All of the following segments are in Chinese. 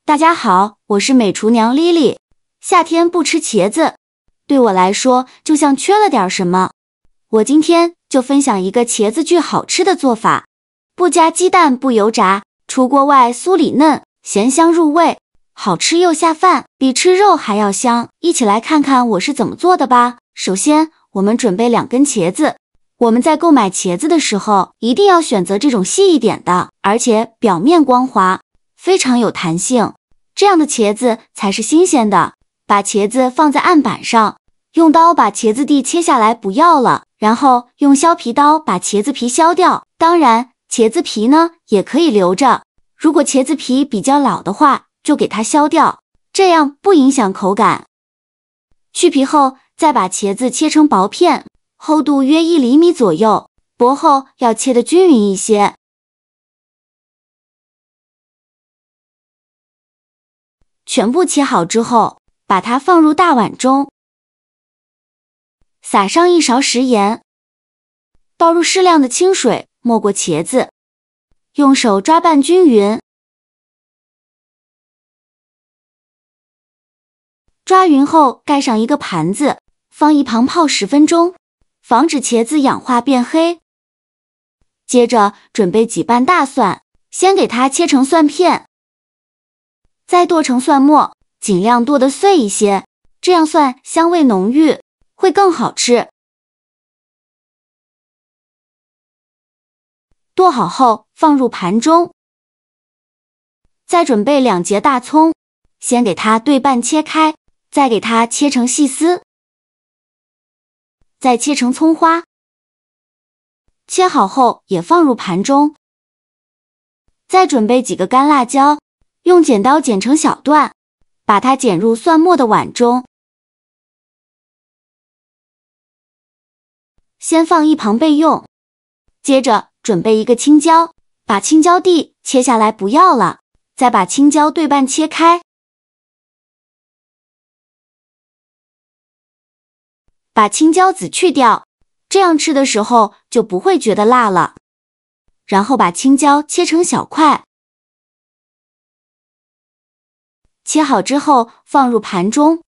大家好，我是美厨娘莉莉。夏天不吃茄子，对我来说就像缺了点什么。我今天就分享一个茄子巨好吃的做法，不加鸡蛋不油炸，出锅外酥里嫩，咸香入味，好吃又下饭，比吃肉还要香。一起来看看我是怎么做的吧。首先，我们准备2根茄子。我们在购买茄子的时候，一定要选择这种细一点的，而且表面光滑，非常有弹性。这样的茄子才是新鲜的。把茄子放在案板上，用刀把茄子蒂切下来不要了，然后用削皮刀把茄子皮削掉。当然，茄子皮呢也可以留着，如果茄子皮比较老的话，就给它削掉，这样不影响口感。去皮后，再把茄子切成薄片，厚度约1厘米左右，薄厚要切得均匀一些。全部切好之后，把它放入大碗中，撒上1勺食盐，倒入适量的清水，没过茄子，用手抓拌均匀。抓匀后，盖上一个盘子，放一旁泡10分钟，防止茄子氧化变黑。接着准备几瓣大蒜，先给它切成蒜片，再剁成蒜末，尽量剁得碎一些，这样蒜香味浓郁，会更好吃。剁好后放入盘中，再准备2节大葱，先给它对半切开，再给它切成细丝，再切成葱花。切好后也放入盘中，再准备几个干辣椒，用剪刀剪成小段，把它剪入蒜末的碗中，先放一旁备用。接着准备一个青椒，把青椒蒂切下来不要了，再把青椒对半切开，把青椒籽去掉，这样吃的时候就不会觉得辣了。然后把青椒切成小块，切好之后放入盘中。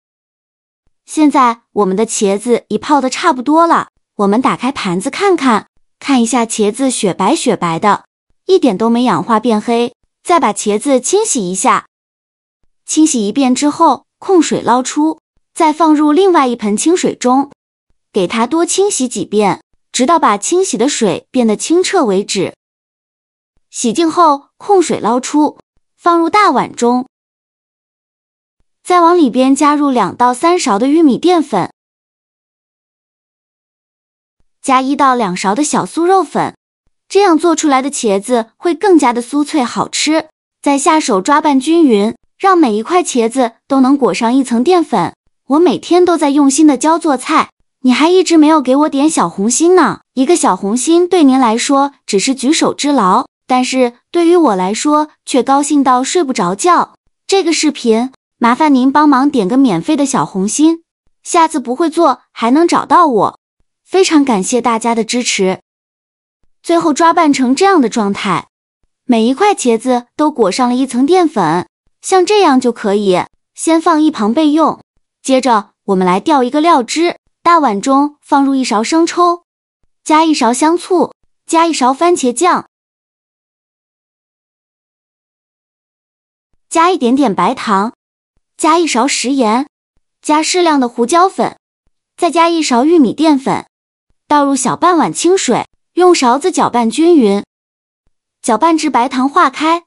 现在我们的茄子已泡得差不多了，我们打开盘子看看，看一下茄子雪白雪白的，一点都没氧化变黑。再把茄子清洗一下，清洗一遍之后控水捞出，再放入另外一盆清水中，给它多清洗几遍，直到把清洗的水变得清澈为止。洗净后控水捞出，放入大碗中，再往里边加入2到3勺的玉米淀粉，加1到2勺的小酥肉粉，这样做出来的茄子会更加的酥脆好吃。再下手抓拌均匀，让每一块茄子都能裹上一层淀粉。我每天都在用心的教做菜，你还一直没有给我点小红心呢。一个小红心对您来说只是举手之劳，但是对于我来说却高兴到睡不着觉。这个视频麻烦您帮忙点个免费的小红心，下次不会做还能找到我。非常感谢大家的支持。最后抓拌成这样的状态，每一块茄子都裹上了一层淀粉，像这样就可以，先放一旁备用。接着我们来调一个料汁，大碗中放入1勺生抽，加1勺香醋，加1勺番茄酱，加一点点白糖，加1勺食盐，加适量的胡椒粉，再加1勺玉米淀粉，倒入小半碗清水，用勺子搅拌均匀，搅拌至白糖化开。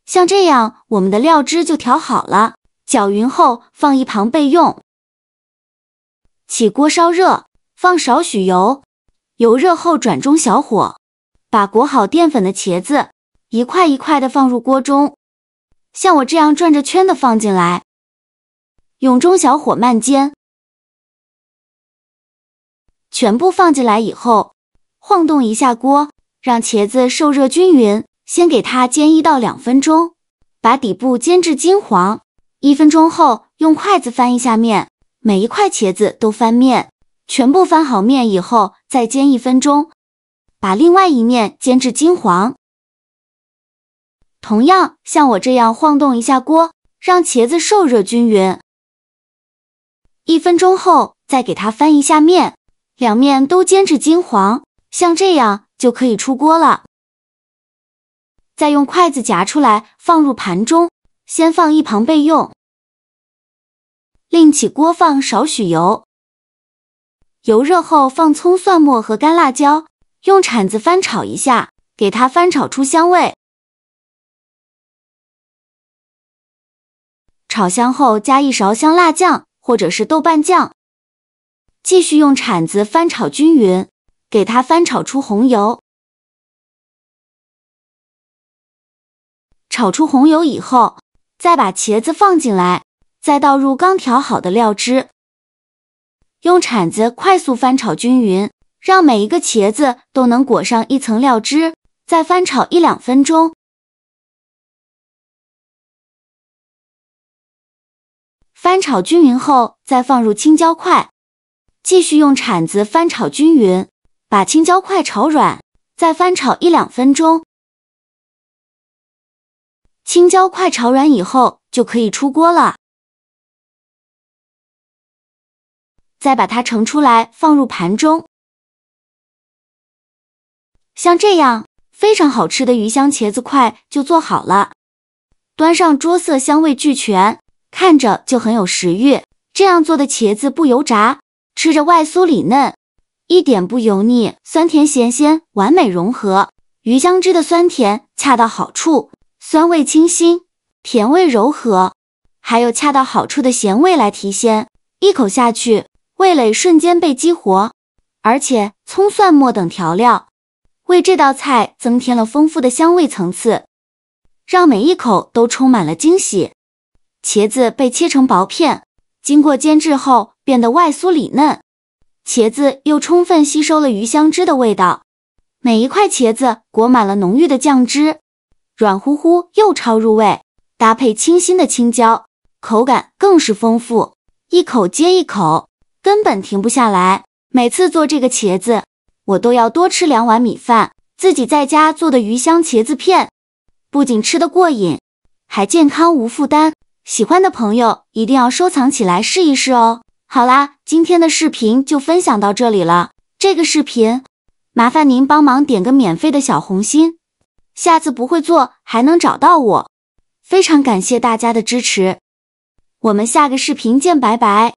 像这样，我们的料汁就调好了，搅匀后放一旁备用。起锅烧热，放少许油，油热后转中小火，把裹好淀粉的茄子一块一块的放入锅中，像我这样转着圈的放进来，用中小火慢煎。全部放进来以后，晃动一下锅，让茄子受热均匀，先给它煎1到2分钟，把底部煎至金黄。1分钟后，用筷子翻一下面，每一块茄子都翻面，全部翻好面以后再煎1分钟。把另外一面煎至金黄。同样，像我这样晃动一下锅，让茄子受热均匀。1分钟后，再给它翻一下面，两面都煎至金黄，像这样就可以出锅了。再用筷子夹出来，放入盘中，先放一旁备用。另起锅放少许油，油热后放葱蒜末和干辣椒，用铲子翻炒一下，给它翻炒出香味。炒香后加1勺香辣酱或者是豆瓣酱，继续用铲子翻炒均匀，给它翻炒出红油。炒出红油以后，再把茄子放进来，再倒入刚调好的料汁，用铲子快速翻炒均匀，让每一个茄子都能裹上一层料汁，再翻炒1-2分钟。翻炒均匀后，再放入青椒块，继续用铲子翻炒均匀，把青椒块炒软，再翻炒1-2分钟。青椒块炒软以后，就可以出锅了。再把它盛出来，放入盘中。像这样，非常好吃的鱼香茄子块就做好了。端上桌色，香味俱全，看着就很有食欲。这样做的茄子不油炸，吃着外酥里嫩，一点不油腻，酸甜咸鲜完美融合。鱼香汁的酸甜恰到好处，酸味清新，甜味柔和，还有恰到好处的咸味来提鲜。一口下去，味蕾瞬间被激活，而且葱蒜末等调料为这道菜增添了丰富的香味层次，让每一口都充满了惊喜。茄子被切成薄片，经过煎制后变得外酥里嫩，茄子又充分吸收了鱼香汁的味道，每一块茄子裹满了浓郁的酱汁，软乎乎又超入味，搭配清新的青椒，口感更是丰富，一口接一口，根本停不下来。每次做这个茄子，我都要多吃2碗米饭。自己在家做的鱼香茄子片，不仅吃得过瘾，还健康无负担。喜欢的朋友一定要收藏起来试一试哦。好啦，今天的视频就分享到这里了。这个视频麻烦您帮忙点个免费的小红心，下次不会做还能找到我。非常感谢大家的支持，我们下个视频见，拜拜。